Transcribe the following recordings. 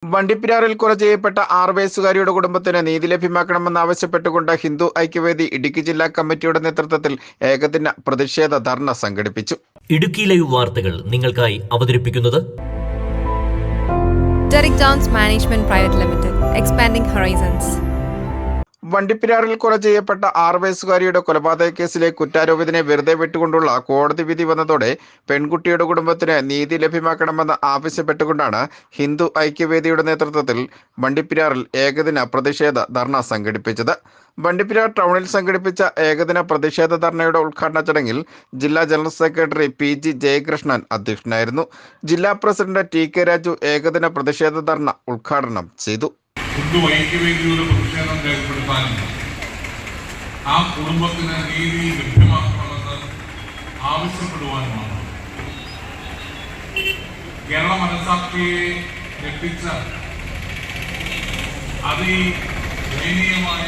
വണ്ടിപ്പെരിയാറിൽ കൊല ചെയ്യപ്പെട്ട 6 വയസ്സുകാരിയുടെ കുടുംബത്തിന് നീതി ലഭ്യമാക്കണമെന്നാവശ്യപ്പെട്ടുകൊണ്ട് ഹിന്ദു ഐക്യവേദി ഇടുക്കി ജില്ലാ കമ്മിറ്റിയുടെ നേതൃത്വത്തിൽ ഏകദിന പ്രതിഷേധ ധർണ സംഘടിപ്പിച്ചു. ഇടുക്കി ലൈവ് വാർത്തകൾ നിങ്ങൾക്കായി അവതരിപ്പിക്കുന്നത് Derek Downs Management Private Limited, expanding horizons. വണ്ടിപ്പെരിയാറിൽ കൊല ചെയ്യപ്പെട്ട 6 വയസ്സുകാരിയുടെ കൊലപാതക കേസിലെ കുറ്റാരോപിതനെ വെറുതെ വിട്ടുകൊണ്ടുള്ള കോടതി വിധി വന്നതോടെ പെൺകുട്ടിയുടെ കുടുംബത്തിന് നീതി ലഭ്യമാക്കണമെന്ന് ആവശ്യപ്പെട്ടുകൊണ്ടാണ് ഹിന്ദു ഐക്യവേദിയുടെ നേതൃത്വത്തിൽ വണ്ടിപ്പെരിയാറിൽ ഏകദിന പ്രതിഷേധ ധർണ സംഘടിപ്പിച്ചത്. വണ്ടിപ്പെരിയാർ ടൗണിൽ സംഘടിപ്പിച്ച ഏകദിന പ്രതിഷേധ ധർണയുടെ ഉദ്ഘാടന ചടങ്ങിൽ ജില്ലാ ജനറൽ സെക്രട്ടറി PG ജയകൃഷ്ണൻ അധ്യക്ഷനായിരുന്നു. ജില്ലാ പ്രസിഡന്റ് TK രാജു ഏകദിന പ്രതിഷേധ ധർണ ഉദ്ഘാടനം ചെയ്തു. ഹിന്ദു ഐക്യവേദിയുടെ പ്രതിഷേധം രേഖപ്പെടുത്താനും ആ കുടുംബത്തിന് നീതി ലഭ്യമാക്കണമെന്ന് ആവശ്യപ്പെടുവാനുമാണ്. കേരള മനസാക്ഷിയെ ഞെട്ടിച്ച അതിദയനീയമായ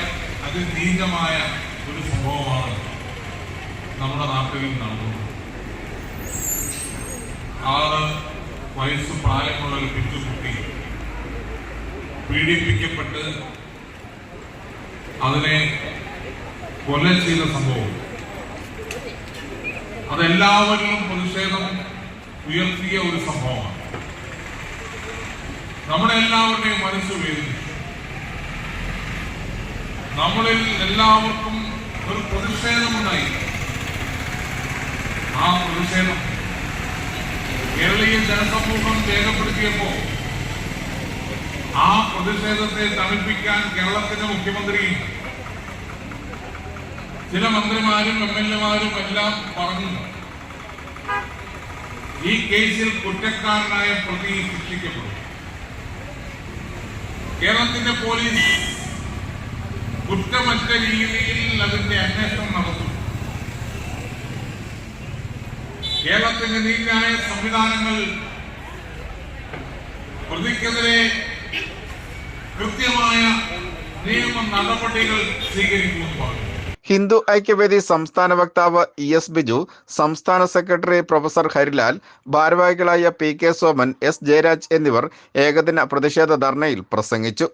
അതിനീചമായ ഒരു സംഭവമാണ് നമ്മുടെ നാട്ടിൽ നടന്നത്. 6 വയസ്സ് പ്രായമുള്ള ഒരു പിച്ചുകുട്ടി പീഡിപ്പിക്കപ്പെട്ട് അതിനെ കൊല ചെയ്ത സംഭവം അതെല്ലാവരിലും പ്രതിഷേധം ഉയർത്തിയ ഒരു സംഭവമാണ്. നമ്മുടെ എല്ലാവരുടെയും മനസ്സ് വേദനിച്ചു. നമ്മളിൽ എല്ലാവർക്കും ഒരു പ്രതിഷേധമുണ്ടായി. ആ പ്രതിഷേധം കേരളീയ ജനസമൂഹം രേഖപ്പെടുത്തിയപ്പോൾ ആ പ്രതിഷേധത്തെ തണുപ്പിക്കാൻ കേരളത്തിന്റെ മുഖ്യമന്ത്രിയും ചില മന്ത്രിമാരും MLA-മാരും എല്ലാം പറഞ്ഞു, ഈ കേസിൽ കുറ്റക്കാരനായ പ്രതി ശിക്ഷിക്കപ്പെടും. കേരളത്തിന്റെ പോലീസ് കുറ്റമറ്റ രീതിയിൽ അതിന്റെ അന്വേഷണം നടത്തും. കേരളത്തിന്റെ നീതിന്യായ സംവിധാനങ്ങൾ പ്രതിക്കെതിരെ കൃത്യമായ നിയമ നടപടികൾ സ്വീകരിക്കുമെന്ന് പറഞ്ഞു. ഹിന്ദു ഐക്യവേദി സംസ്ഥാന വക്താവ് ES ബിജു, സംസ്ഥാന സെക്രട്ടറി പ്രൊഫസർ ഹരിലാൽ, ഭാരവാഹികളായ PK സോമൻ, S ജയരാജ് എന്നിവർ ഏകദിന പ്രതിഷേധ ധർണയിൽ പ്രസംഗിച്ചു.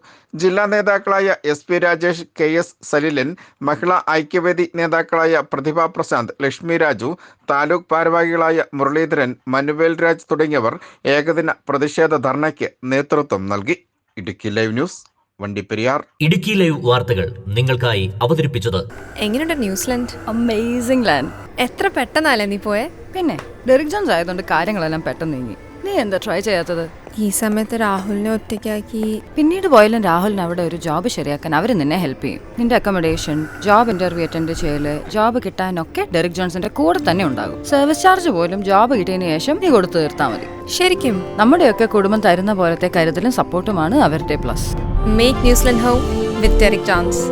ജില്ലാ നേതാക്കളായ SP രാജേഷ്, KS സലിലൻ, മഹിളാ ഐക്യവേദി നേതാക്കളായ പ്രതിഭ പ്രശാന്ത്, ലക്ഷ്മി രാജു, താലൂക്ക് ഭാരവാഹികളായ മുരളീധരൻ, മനുവേൽ രാജ് തുടങ്ങിയവർ ഏകദിന പ്രതിഷേധ ധർണയ്ക്ക് നേതൃത്വം നൽകി. Idukki live news, Vandiperiyar. Idukki live വാർത്തകൾ നിങ്ങൾക്കായി അവതരിപ്പിച്ചത് എങ്ങനെയുണ്ട് ന്യൂസിലൻഡ്? Amazing land. എത്ര പെട്ടെന്നല്ലേ നീ പോയെ? പിന്നെ ഡെറിക് ജോൺസ് ആയതുകൊണ്ട് കാര്യങ്ങളെല്ലാം പെട്ടെന്ന് നീങ്ങി. നീ എന്താ ട്രൈ ചെയ്യാത്തത്? ഈ സമയത്ത് രാഹുലിനെ ഒറ്റയ്ക്കാക്കി. പിന്നീട് പോയാലും രാഹുലിന് അവിടെ ഒരു ജോബ് ശരിയാക്കാൻ അവർ നിന്നെ ഹെൽപ്പ് ചെയ്യും. നിന്റെ അക്കോമഡേഷൻ, ജോബ് ഇന്റർവ്യൂ അറ്റൻഡ് ചെയ്യല്, ജോബ് കിട്ടാനൊക്കെ ഡെറിക് ജോൺസിന്റെ കൂടെ തന്നെ ഉണ്ടാകും. സർവീസ് ചാർജ് പോലും ജോബ് കിട്ടിയതിന് ശേഷം നീ കൊടുത്തു തീർത്താൽ മതി. ശരിക്കും നമ്മുടെയൊക്കെ കുടുംബം തരുന്ന പോലത്തെ കരുതലും സപ്പോർട്ടുമാണ് അവരുടെ plus. Make New Zealand home with Derrick John's.